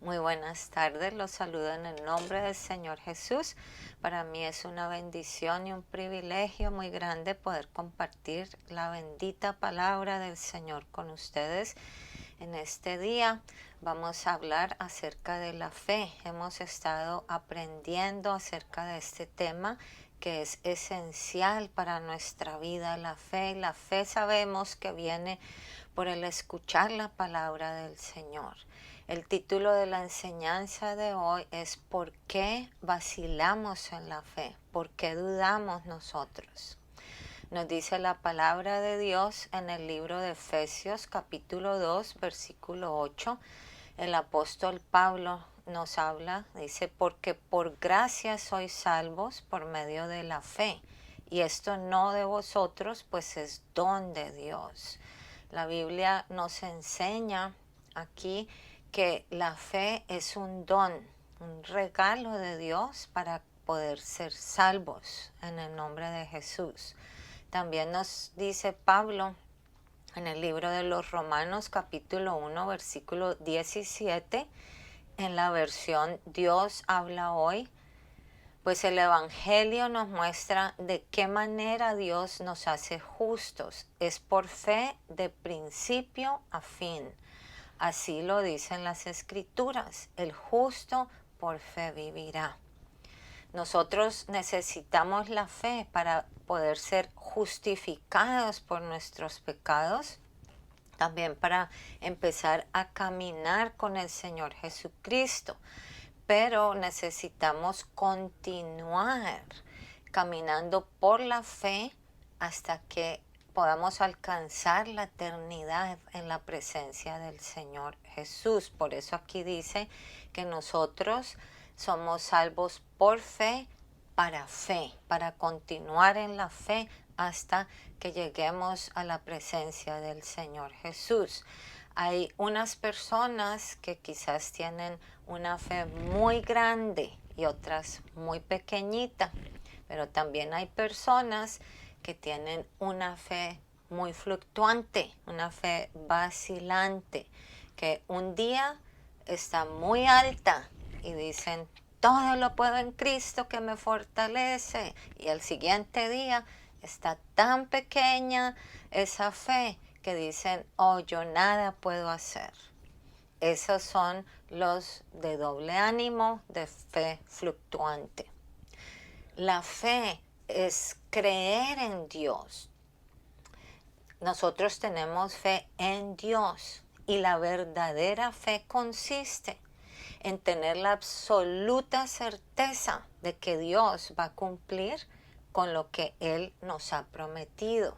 Muy buenas tardes, los saludo en el nombre del Señor Jesús. Para mí es una bendición y un privilegio muy grande poder compartir la bendita palabra del Señor con ustedes. En este día vamos a hablar acerca de la fe. Hemos estado aprendiendo acerca de este tema que es esencial para nuestra vida, la fe. La fe sabemos que viene por el escuchar la palabra del Señor. El título de la enseñanza de hoy es ¿por qué vacilamos en la fe? ¿Por qué dudamos nosotros? Nos dice la palabra de Dios en el libro de Efesios capítulo 2 versículo 8. El apóstol Pablo nos habla, dice, porque por gracia sois salvos por medio de la fe. Y esto no de vosotros, pues es don de Dios. La Biblia nos enseña aquí que la fe es un don, un regalo de Dios para poder ser salvos en el nombre de Jesús. También nos dice Pablo en el libro de los Romanos capítulo 1 versículo 17, en la versión Dios habla hoy, pues el Evangelio nos muestra de qué manera Dios nos hace justos. Es por fe de principio a fin. Así lo dicen las Escrituras. El justo por fe vivirá. Nosotros necesitamos la fe para poder ser justificados por nuestros pecados, también para empezar a caminar con el Señor Jesucristo. Pero necesitamos continuar caminando por la fe hasta que podamos alcanzar la eternidad en la presencia del Señor Jesús. Por eso aquí dice que nosotros somos salvos por fe, para continuar en la fe hasta que lleguemos a la presencia del Señor Jesús. Hay unas personas que quizás tienen una fe muy grande y otras muy pequeñita, pero también hay personas que tienen una fe muy fluctuante, una fe vacilante, que un día está muy alta y dicen, todo lo puedo en Cristo que me fortalece, y el siguiente día está tan pequeña esa fe que dicen, oh, yo nada puedo hacer. Esos son los de doble ánimo, de fe fluctuante. La fe es creer en Dios. Nosotros tenemos fe en Dios y la verdadera fe consiste en tener la absoluta certeza de que Dios va a cumplir con lo que Él nos ha prometido.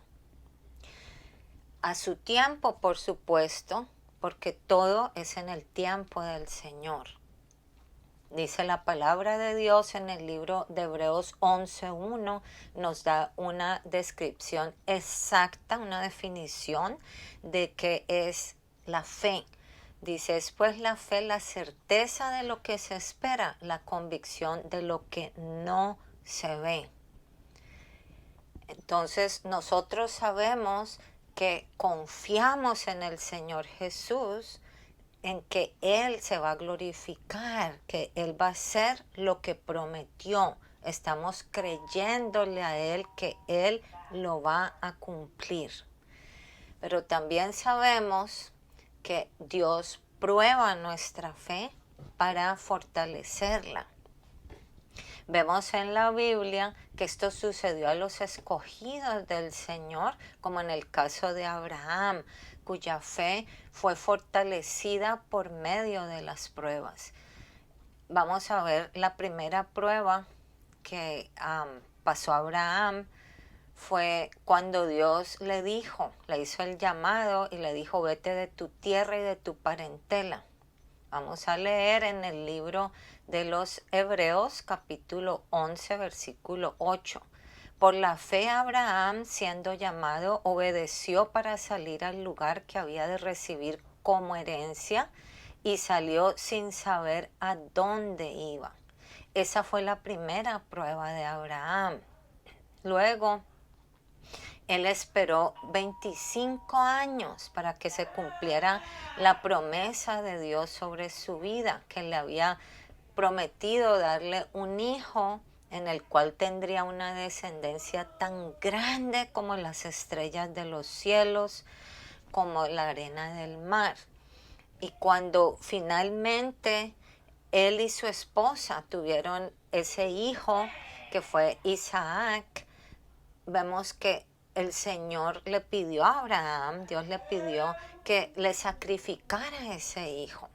A su tiempo, por supuesto, porque todo es en el tiempo del Señor. Dice la palabra de Dios en el libro de Hebreos 11:1, nos da una descripción exacta, una definición de qué es la fe. Dice, es pues la fe, la certeza de lo que se espera, la convicción de lo que no se ve. Entonces nosotros sabemos que confiamos en el Señor Jesús, en que Él se va a glorificar, que Él va a hacer lo que prometió. Estamos creyéndole a Él que Él lo va a cumplir. Pero también sabemos que Dios prueba nuestra fe para fortalecerla. Vemos en la Biblia que esto sucedió a los escogidos del Señor, como en el caso de Abraham, cuya fe fue fortalecida por medio de las pruebas. Vamos a ver la primera prueba que pasó a Abraham. Fue cuando Dios le hizo el llamado y le dijo, vete de tu tierra y de tu parentela. Vamos a leer en el libro de los Hebreos, capítulo 11, versículo 8. Por la fe Abraham, siendo llamado, obedeció para salir al lugar que había de recibir como herencia y salió sin saber a dónde iba. Esa fue la primera prueba de Abraham. Luego, él esperó 25 años para que se cumpliera la promesa de Dios sobre su vida, que le había prometido darle un hijo en el cual tendría una descendencia tan grande como las estrellas de los cielos, como la arena del mar. Y cuando finalmente él y su esposa tuvieron ese hijo que fue Isaac, vemos que el Señor le pidió a Abraham, Dios le pidió que le sacrificara ese hijo.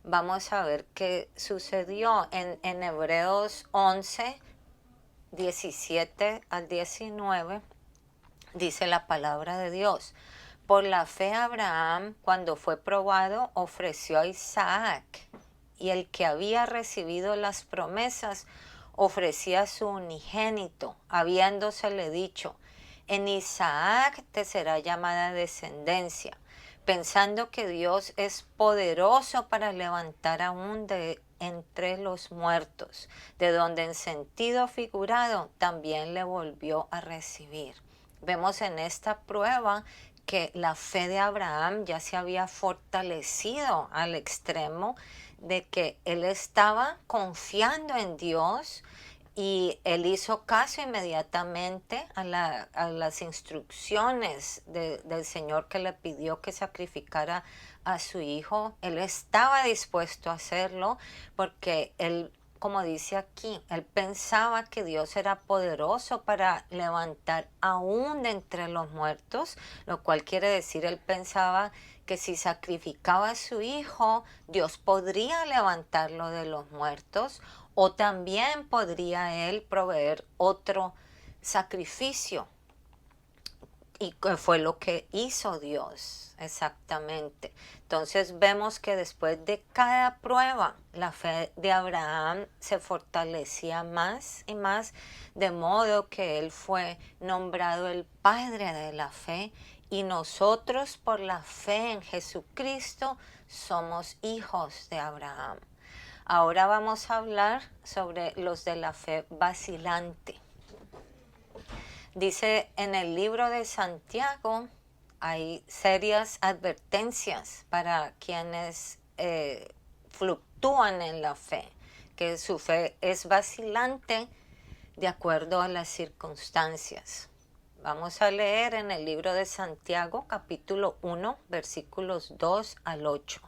Vamos a ver qué sucedió en Hebreos 11, 17 al 19, dice la palabra de Dios. Por la fe Abraham, cuando fue probado, ofreció a Isaac, y el que había recibido las promesas ofrecía a su unigénito, habiéndosele dicho: en Isaac te será llamada descendencia, pensando que Dios es poderoso para levantar aún de entre los muertos, de donde en sentido figurado también le volvió a recibir. Vemos en esta prueba que la fe de Abraham ya se había fortalecido al extremo de que él estaba confiando en Dios, y él hizo caso inmediatamente a las instrucciones del Señor, que le pidió que sacrificara a su hijo. Él estaba dispuesto a hacerlo porque él, como dice aquí, él pensaba que Dios era poderoso para levantar aún de entre los muertos, lo cual quiere decir, él pensaba que si sacrificaba a su hijo, Dios podría levantarlo de los muertos, o también podría él proveer otro sacrificio. Y fue lo que hizo Dios, exactamente. Entonces vemos que después de cada prueba, la fe de Abraham se fortalecía más y más, de modo que él fue nombrado el padre de la fe, y nosotros por la fe en Jesucristo somos hijos de Abraham. Ahora vamos a hablar sobre los de la fe vacilante. Dice en el libro de Santiago, hay serias advertencias para quienes fluctúan en la fe, que su fe es vacilante de acuerdo a las circunstancias. Vamos a leer en el libro de Santiago, capítulo 1, versículos 2 al 8.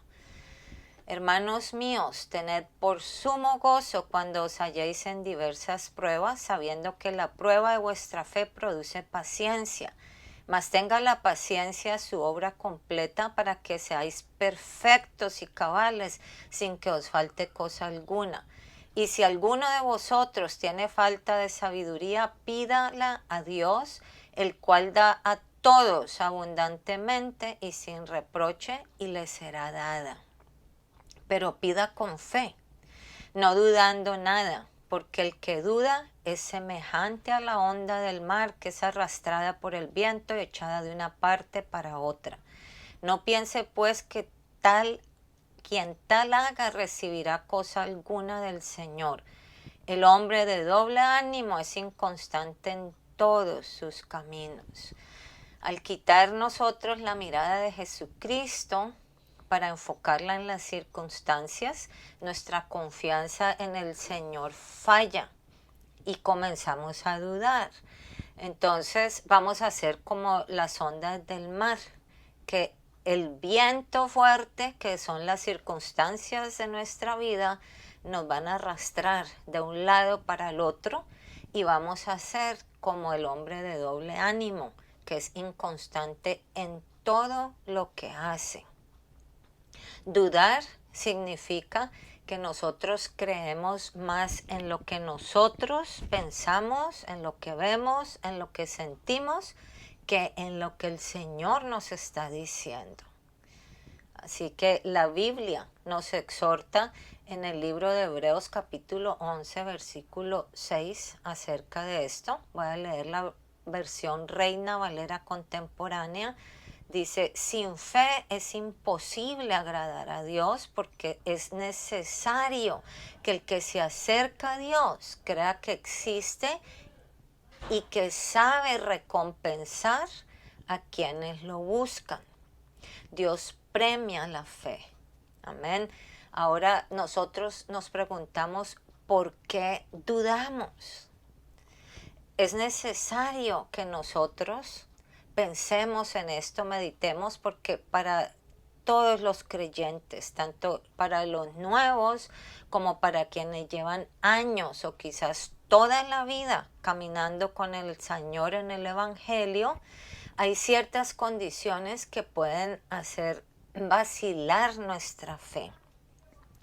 Hermanos míos, tened por sumo gozo cuando os halléis en diversas pruebas, sabiendo que la prueba de vuestra fe produce paciencia. Mas tenga la paciencia su obra completa, para que seáis perfectos y cabales, sin que os falte cosa alguna. Y si alguno de vosotros tiene falta de sabiduría, pídala a Dios, el cual da a todos abundantemente y sin reproche, y le será dada. Pero pida con fe, no dudando nada, porque el que duda es semejante a la onda del mar, que es arrastrada por el viento y echada de una parte para otra. No piense pues que quien tal haga recibirá cosa alguna del Señor. El hombre de doble ánimo es inconstante en todos sus caminos. Al quitar nosotros la mirada de Jesucristo para enfocarla en las circunstancias, nuestra confianza en el Señor falla y comenzamos a dudar. Entonces vamos a ser como las ondas del mar, que el viento fuerte, que son las circunstancias de nuestra vida, nos van a arrastrar de un lado para el otro, y vamos a ser como el hombre de doble ánimo, que es inconstante en todo lo que hace. Dudar significa que nosotros creemos más en lo que nosotros pensamos, en lo que vemos, en lo que sentimos, que en lo que el Señor nos está diciendo. Así que la Biblia nos exhorta en el libro de Hebreos capítulo 11, versículo 6 acerca de esto. Voy a leer la versión Reina Valera contemporánea. Dice: sin fe es imposible agradar a Dios, porque es necesario que el que se acerca a Dios crea que existe y que sabe recompensar a quienes lo buscan. Dios premia la fe. Amén. Ahora nosotros nos preguntamos, ¿por qué dudamos? Es necesario que nosotros pensemos en esto, meditemos, porque para todos los creyentes, tanto para los nuevos como para quienes llevan años o quizás toda la vida caminando con el Señor en el Evangelio, hay ciertas condiciones que pueden hacer vacilar nuestra fe,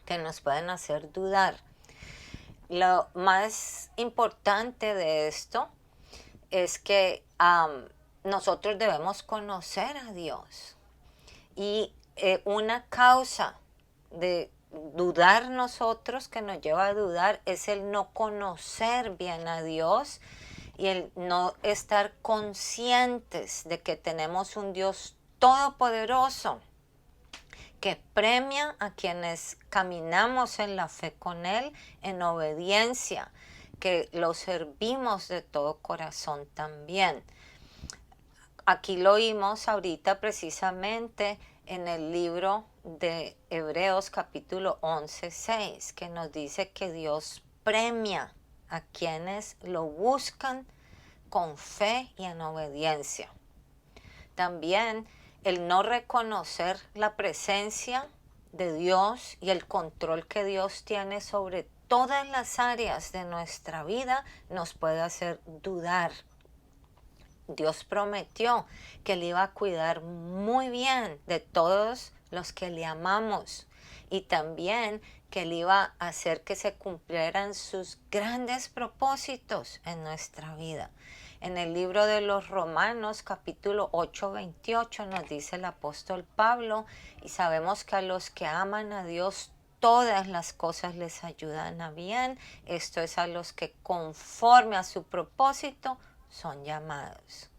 que nos pueden hacer dudar. Lo más importante de esto es que nosotros debemos conocer a Dios. Y una causa de dudar nosotros, que nos lleva a dudar, es el no conocer bien a Dios y el no estar conscientes de que tenemos un Dios todopoderoso que premia a quienes caminamos en la fe con Él, en obediencia, que lo servimos de todo corazón también. Aquí lo oímos ahorita precisamente en el libro de Hebreos capítulo 11:6, que nos dice que Dios premia a quienes lo buscan con fe y en obediencia. También el no reconocer la presencia de Dios y el control que Dios tiene sobre todas las áreas de nuestra vida nos puede hacer dudar. Dios prometió que Él iba a cuidar muy bien de todos los que le amamos y también que Él iba a hacer que se cumplieran sus grandes propósitos en nuestra vida. En el libro de los Romanos, capítulo 8:28, nos dice el apóstol Pablo, y sabemos que a los que aman a Dios, todas las cosas les ayudan a bien. Esto es a los que conforme a su propósito son llamados.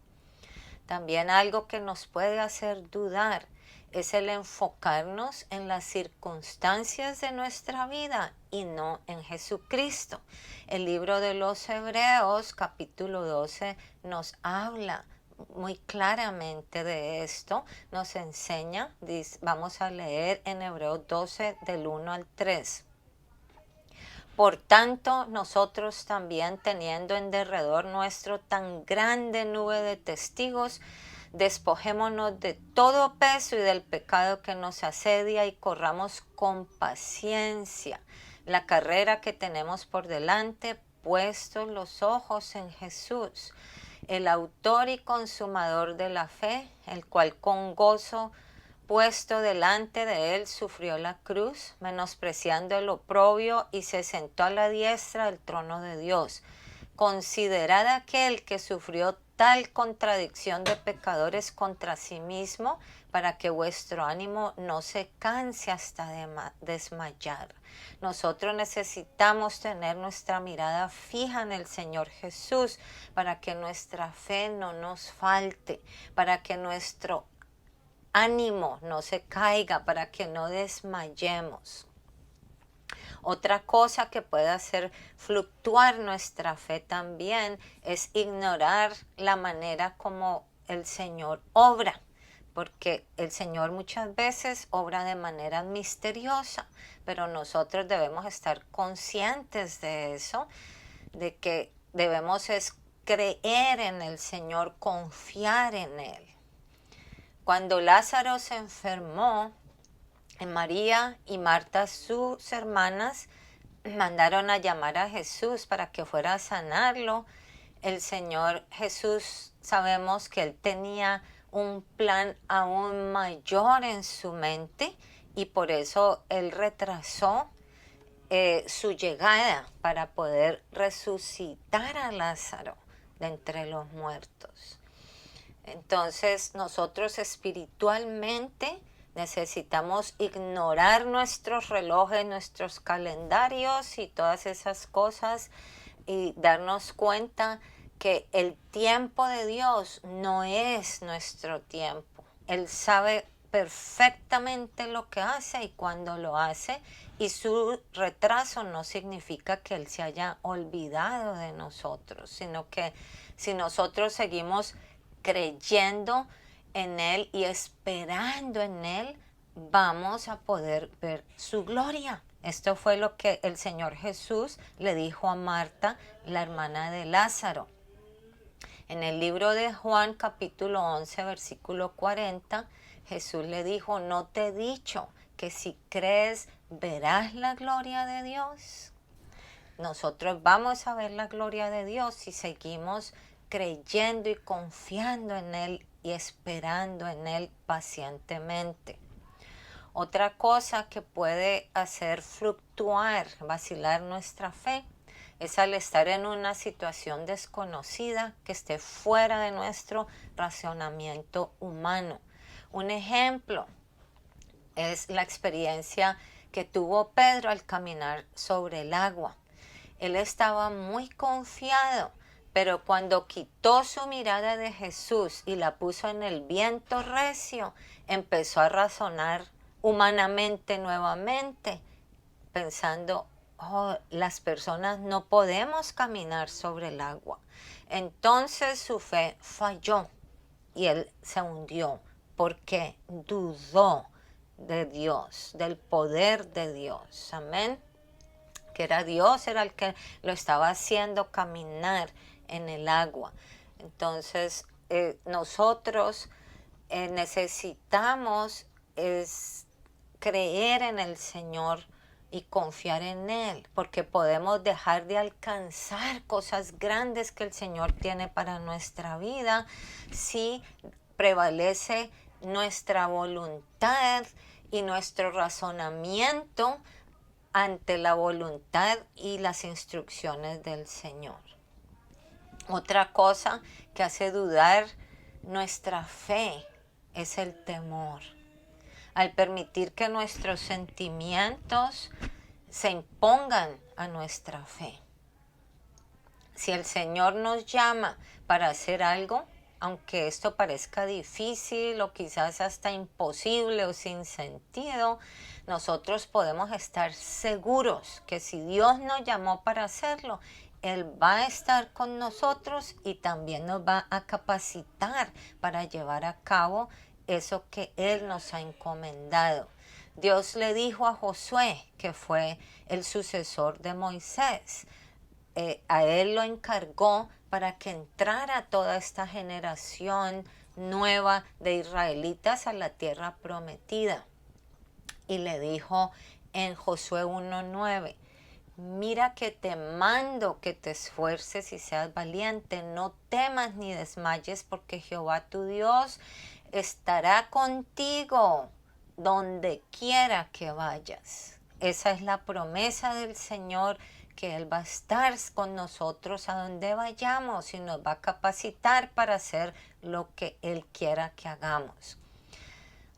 También algo que nos puede hacer dudar es el enfocarnos en las circunstancias de nuestra vida y no en Jesucristo. El libro de los Hebreos, capítulo 12, nos habla muy claramente de esto, nos enseña, vamos a leer en Hebreos 12 del 1 al 3. Por tanto, nosotros también, teniendo en derredor nuestro tan grande nube de testigos, despojémonos de todo peso y del pecado que nos asedia y corramos con paciencia la carrera que tenemos por delante, puestos los ojos en Jesús, el autor y consumador de la fe, el cual con gozo puesto delante de él sufrió la cruz, menospreciando el oprobio, y se sentó a la diestra del trono de Dios. Considerad aquel que sufrió tal contradicción de pecadores contra sí mismo, para que vuestro ánimo no se canse hasta desmayar. Nosotros necesitamos tener nuestra mirada fija en el Señor Jesús, para que nuestra fe no nos falte, para que nuestro ánimo no se caiga, para que no desmayemos. Otra cosa que puede hacer fluctuar nuestra fe también es ignorar la manera como el Señor obra, porque el Señor muchas veces obra de manera misteriosa, pero nosotros debemos estar conscientes de eso, de que debemos es creer en el Señor, confiar en Él. Cuando Lázaro se enfermó, María y Marta, sus hermanas, mandaron a llamar a Jesús para que fuera a sanarlo. El Señor Jesús, sabemos que Él tenía un plan aún mayor en su mente y por eso Él retrasó su llegada para poder resucitar a Lázaro de entre los muertos. Entonces nosotros espiritualmente necesitamos ignorar nuestros relojes, nuestros calendarios y todas esas cosas y darnos cuenta que el tiempo de Dios no es nuestro tiempo. Él sabe perfectamente lo que hace y cuándo lo hace, Y su retraso no significa que Él se haya olvidado de nosotros, sino que si nosotros seguimos creyendo en Él y esperando en Él, vamos a poder ver su gloria. Esto fue lo que el Señor Jesús le dijo a Marta, la hermana de Lázaro. En el libro de Juan, capítulo 11, versículo 40, Jesús le dijo, ¿no te he dicho que si crees verás la gloria de Dios? Nosotros vamos a ver la gloria de Dios si seguimos creyendo y confiando en Él y esperando en Él pacientemente. Otra cosa que puede hacer fluctuar, vacilar nuestra fe, es al estar en una situación desconocida que esté fuera de nuestro racionamiento humano. Un ejemplo es la experiencia que tuvo Pedro al caminar sobre el agua. Él estaba muy confiado, pero cuando quitó su mirada de Jesús y la puso en el viento recio, empezó a razonar humanamente nuevamente, pensando, oh, las personas no podemos caminar sobre el agua. Entonces su fe falló y él se hundió porque dudó de Dios, del poder de Dios. Amén. Que era Dios, era el que lo estaba haciendo caminar en el agua. Entonces, nosotros necesitamos creer en el Señor y confiar en Él, porque podemos dejar de alcanzar cosas grandes que el Señor tiene para nuestra vida si prevalece nuestra voluntad y nuestro razonamiento ante la voluntad y las instrucciones del Señor. Otra cosa que hace dudar nuestra fe es el temor. Al permitir que nuestros sentimientos se impongan a nuestra fe. Si el Señor nos llama para hacer algo, aunque esto parezca difícil o quizás hasta imposible o sin sentido, nosotros podemos estar seguros que si Dios nos llamó para hacerlo, Él va a estar con nosotros y también nos va a capacitar para llevar a cabo eso que Él nos ha encomendado. Dios le dijo a Josué, que fue el sucesor de Moisés, a él lo encargó para que entrara toda esta generación nueva de israelitas a la tierra prometida. Y le dijo en Josué 1:9, mira que te mando que te esfuerces y seas valiente, no temas ni desmayes, porque Jehová tu Dios estará contigo donde quiera que vayas. Esa es la promesa del Señor, que Él va a estar con nosotros a donde vayamos y nos va a capacitar para hacer lo que Él quiera que hagamos.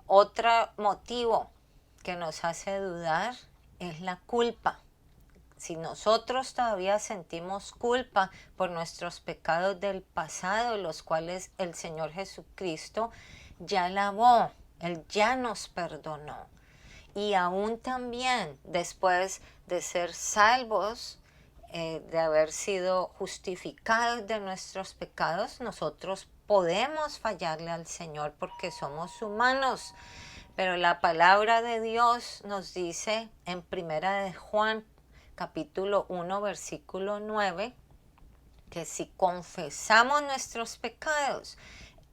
Otro motivo que nos hace dudar es la culpa. Si nosotros todavía sentimos culpa por nuestros pecados del pasado, los cuales el Señor Jesucristo ya lavó, Él ya nos perdonó. Y aún también después de ser salvos, de haber sido justificados de nuestros pecados, nosotros podemos fallarle al Señor porque somos humanos. Pero la palabra de Dios nos dice en Primera de Juan, capítulo 1, versículo 9, que si confesamos nuestros pecados,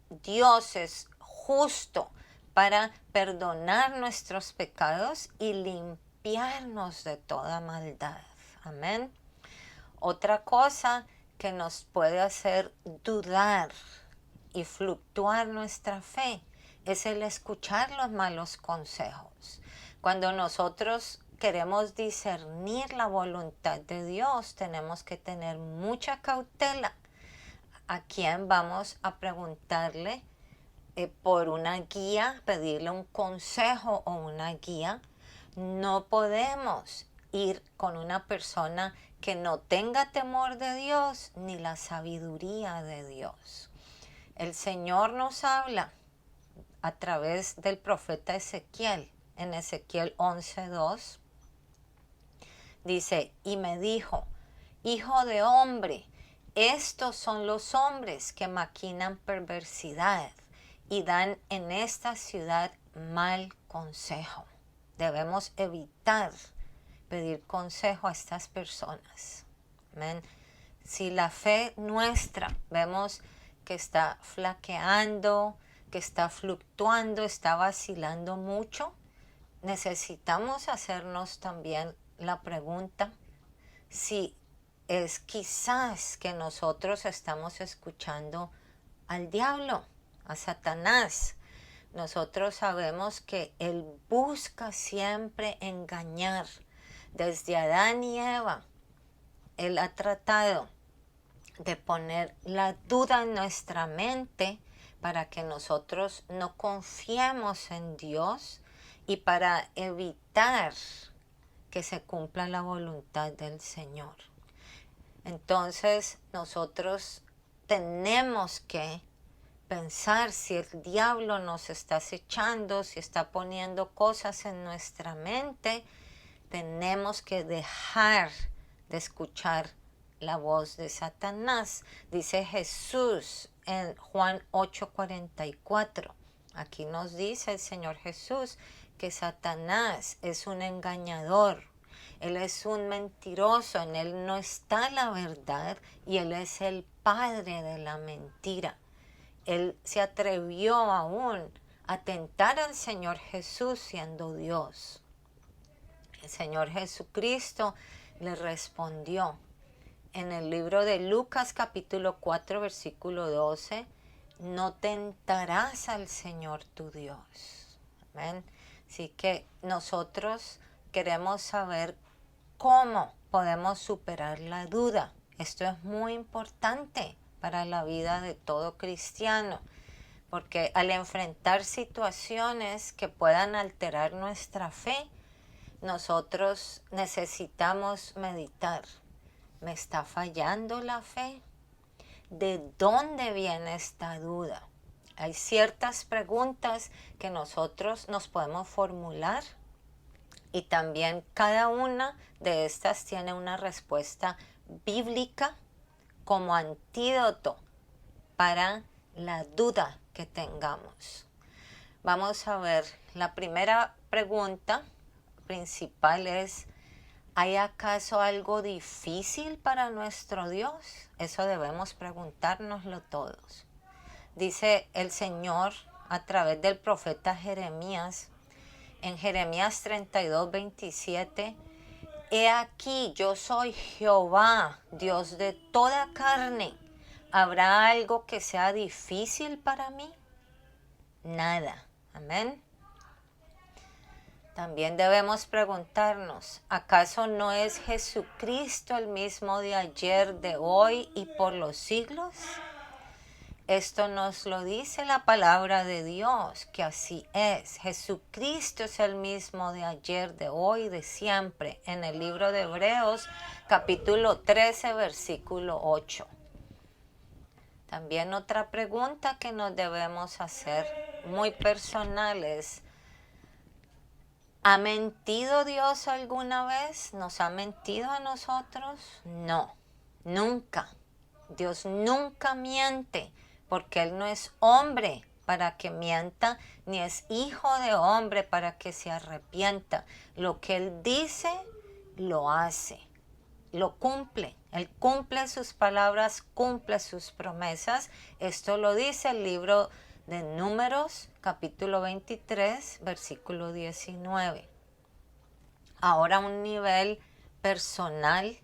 Dios es justo para perdonar nuestros pecados y limpiarnos de toda maldad. Amén. Otra cosa que nos puede hacer dudar y fluctuar nuestra fe es el escuchar los malos consejos. Cuando nosotros queremos discernir la voluntad de Dios, tenemos que tener mucha cautela a quién vamos a preguntarle por una guía, pedirle un consejo o una guía. No podemos ir con una persona que no tenga temor de Dios ni la sabiduría de Dios. El Señor nos habla a través del profeta Ezequiel, en Ezequiel 11:2, Dice, y me dijo, hijo de hombre, estos son los hombres que maquinan perversidad y dan en esta ciudad mal consejo. Debemos evitar pedir consejo a estas personas. Amén. Si la fe nuestra vemos que está flaqueando, que está fluctuando, está vacilando mucho, necesitamos hacernos también la pregunta si es quizás que nosotros estamos escuchando al diablo, a Satanás. Nosotros sabemos que él busca siempre engañar. Desde Adán y Eva, él ha tratado de poner la duda en nuestra mente para que nosotros no confiemos en Dios y para evitar que se cumpla la voluntad del Señor. Entonces nosotros tenemos que pensar si el diablo nos está acechando, si está poniendo cosas en nuestra mente. Tenemos que dejar de escuchar la voz de Satanás. Dice Jesús en Juan 8:44. Aquí nos dice el Señor Jesús que Satanás es un engañador. Él es un mentiroso, en él no está la verdad y él es el padre de la mentira. Él se atrevió aún a tentar al Señor Jesús siendo Dios. El Señor Jesucristo le respondió en el libro de Lucas capítulo 4 versículo 12, no tentarás al Señor tu Dios. Amén. Así que nosotros queremos saber cómo podemos superar la duda. Esto es muy importante para la vida de todo cristiano, porque al enfrentar situaciones que puedan alterar nuestra fe, nosotros necesitamos meditar. ¿Me está fallando la fe? ¿De dónde viene esta duda? Hay ciertas preguntas que nosotros nos podemos formular y también cada una de estas tiene una respuesta bíblica como antídoto para la duda que tengamos. Vamos a ver, la primera pregunta principal es, ¿hay acaso algo difícil para nuestro Dios? Eso debemos preguntárnoslo todos. Dice el Señor a través del profeta Jeremías, en Jeremías 32:27, he aquí, yo soy Jehová, Dios de toda carne. ¿Habrá algo que sea difícil para mí? Nada. Amén. También debemos preguntarnos, ¿acaso no es Jesucristo el mismo de ayer, de hoy y por los siglos? Esto nos lo dice la palabra de Dios, que así es. Jesucristo es el mismo de ayer, de hoy y de siempre. En el libro de Hebreos, capítulo 13, versículo 8. También otra pregunta que nos debemos hacer, muy personal, es, ¿ha mentido Dios alguna vez? ¿Nos ha mentido a nosotros? No, nunca. Dios nunca miente, porque Él no es hombre para que mienta, ni es hijo de hombre para que se arrepienta. Lo que Él dice, lo hace, lo cumple. Él cumple sus palabras, cumple sus promesas. Esto lo dice el libro de Números, capítulo 23, versículo 19. Ahora a un nivel personal,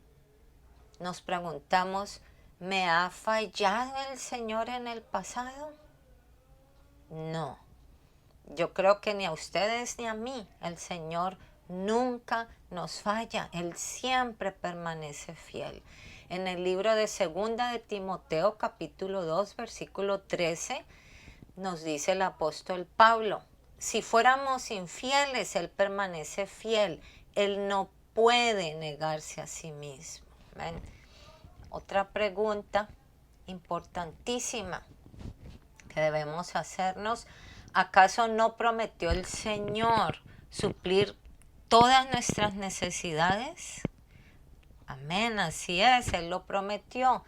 nos preguntamos, ¿me ha fallado el Señor en el pasado? No. Yo creo que ni a ustedes ni a mí el Señor nunca nos falla. Él siempre permanece fiel. En el libro de Segunda de Timoteo, capítulo 2, versículo 13, nos dice el apóstol Pablo, si fuéramos infieles, Él permanece fiel. Él no puede negarse a sí mismo. ¿Ven? Otra pregunta importantísima que debemos hacernos, ¿acaso no prometió el Señor suplir todas nuestras necesidades? Amén, así es, Él lo prometió.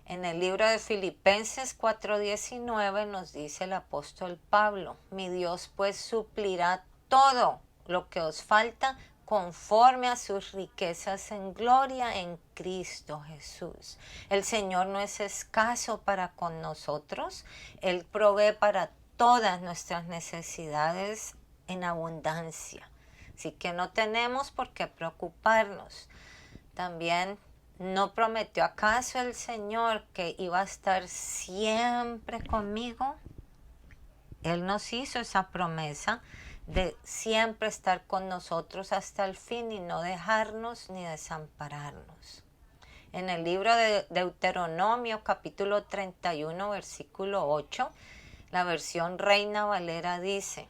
En el libro de Filipenses 4:19 nos dice el apóstol Pablo: mi Dios pues suplirá todo lo que os falta conforme a sus riquezas en gloria en Cristo Jesús. El Señor no es escaso para con nosotros, Él provee para todas nuestras necesidades en abundancia. Así que no tenemos por qué preocuparnos. También, ¿no prometió acaso el Señor que iba a estar siempre conmigo? Él nos hizo esa promesa de siempre estar con nosotros hasta el fin y no dejarnos ni desampararnos. En el libro de Deuteronomio, capítulo 31, versículo 8, la versión Reina Valera dice: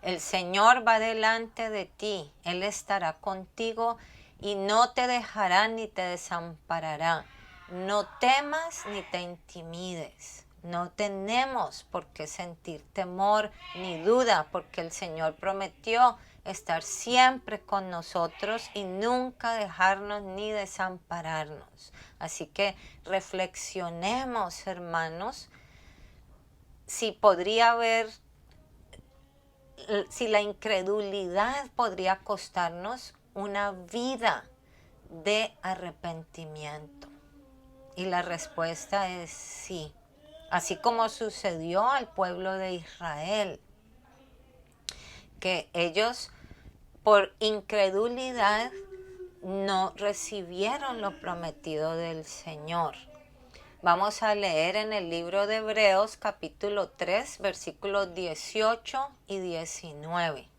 el Señor va delante de ti, Él estará contigo y no te dejará ni te desamparará. No temas ni te intimides. No tenemos por qué sentir temor ni duda, porque el Señor prometió estar siempre con nosotros y nunca dejarnos ni desampararnos. Así que reflexionemos, hermanos, si la incredulidad podría costarnos una vida de arrepentimiento. Y la respuesta es sí. Así como sucedió al pueblo de Israel, que ellos por incredulidad no recibieron lo prometido del Señor. Vamos a leer en el libro de Hebreos capítulo 3, versículos 18 y 19.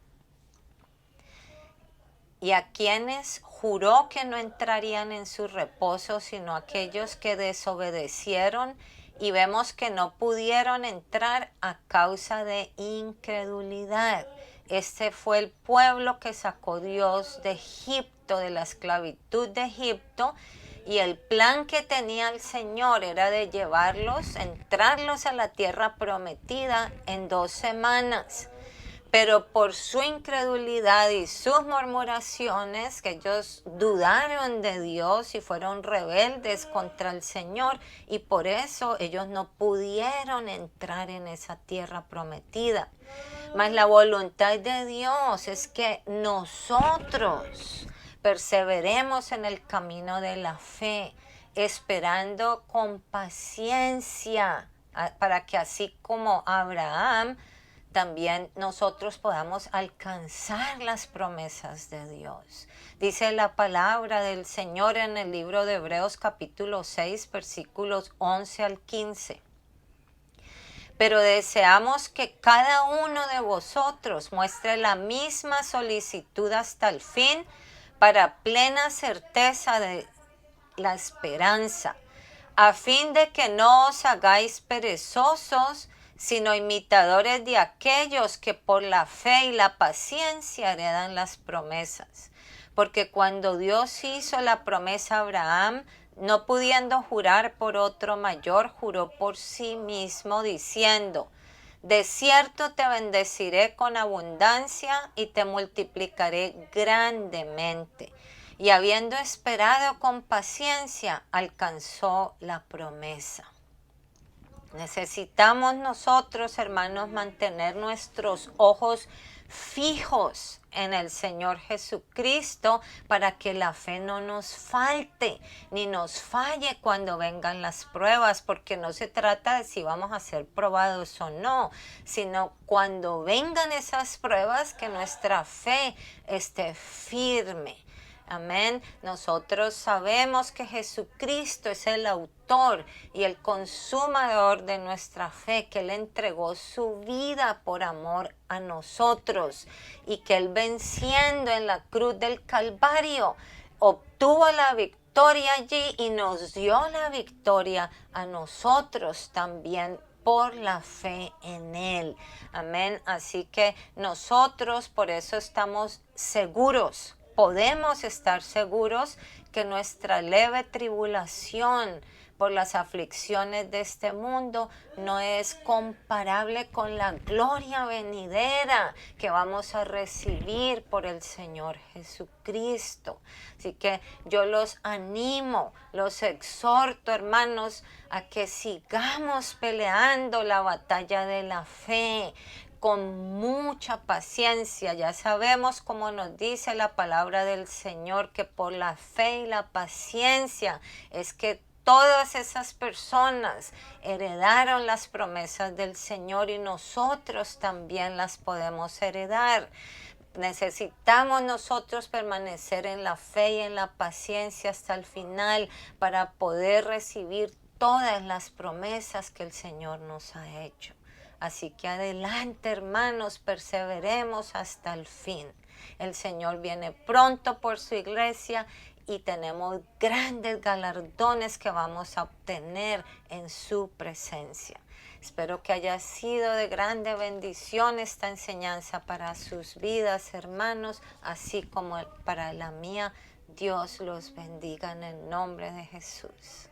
Y a quienes juró que no entrarían en su reposo, sino aquellos que desobedecieron, y vemos que no pudieron entrar a causa de incredulidad. Este fue el pueblo que sacó Dios de Egipto, de la esclavitud de Egipto, y el plan que tenía el Señor era de entrarlos a la tierra prometida en 2 semanas. Pero por su incredulidad y sus murmuraciones, que ellos dudaron de Dios y fueron rebeldes contra el Señor, y por eso ellos no pudieron entrar en esa tierra prometida. Mas la voluntad de Dios es que nosotros perseveremos en el camino de la fe, esperando con paciencia, para que así como Abraham, también nosotros podamos alcanzar las promesas de Dios. Dice la palabra del Señor en el libro de Hebreos capítulo 6, versículos 11 al 15. Pero deseamos que cada uno de vosotros muestre la misma solicitud hasta el fin, para plena certeza de la esperanza, a fin de que no os hagáis perezosos, sino imitadores de aquellos que por la fe y la paciencia heredan las promesas. Porque cuando Dios hizo la promesa a Abraham, no pudiendo jurar por otro mayor, juró por sí mismo, diciendo: de cierto te bendeciré con abundancia y te multiplicaré grandemente. Y habiendo esperado con paciencia, alcanzó la promesa. Necesitamos nosotros, hermanos, mantener nuestros ojos fijos en el Señor Jesucristo, para que la fe no nos falte ni nos falle cuando vengan las pruebas, porque no se trata de si vamos a ser probados o no, sino cuando vengan esas pruebas, que nuestra fe esté firme. Amén. Nosotros sabemos que Jesucristo es el autor y el consumador de nuestra fe, que Él entregó su vida por amor a nosotros, y que Él, venciendo en la cruz del Calvario, obtuvo la victoria allí y nos dio la victoria a nosotros también por la fe en Él. Amén. Así que nosotros por eso estamos seguros podemos estar seguros que nuestra leve tribulación por las aflicciones de este mundo no es comparable con la gloria venidera que vamos a recibir por el Señor Jesucristo. Así que yo los animo, los exhorto, hermanos, a que sigamos peleando la batalla de la fe con mucha paciencia. Ya sabemos, como nos dice la palabra del Señor, que por la fe y la paciencia es que todas esas personas heredaron las promesas del Señor y nosotros también las podemos heredar. Necesitamos nosotros permanecer en la fe y en la paciencia hasta el final para poder recibir todas las promesas que el Señor nos ha hecho. Así que adelante, hermanos, perseveremos hasta el fin. El Señor viene pronto por su iglesia y tenemos grandes galardones que vamos a obtener en su presencia. Espero que haya sido de grande bendición esta enseñanza para sus vidas, hermanos, así como para la mía. Dios los bendiga en el nombre de Jesús.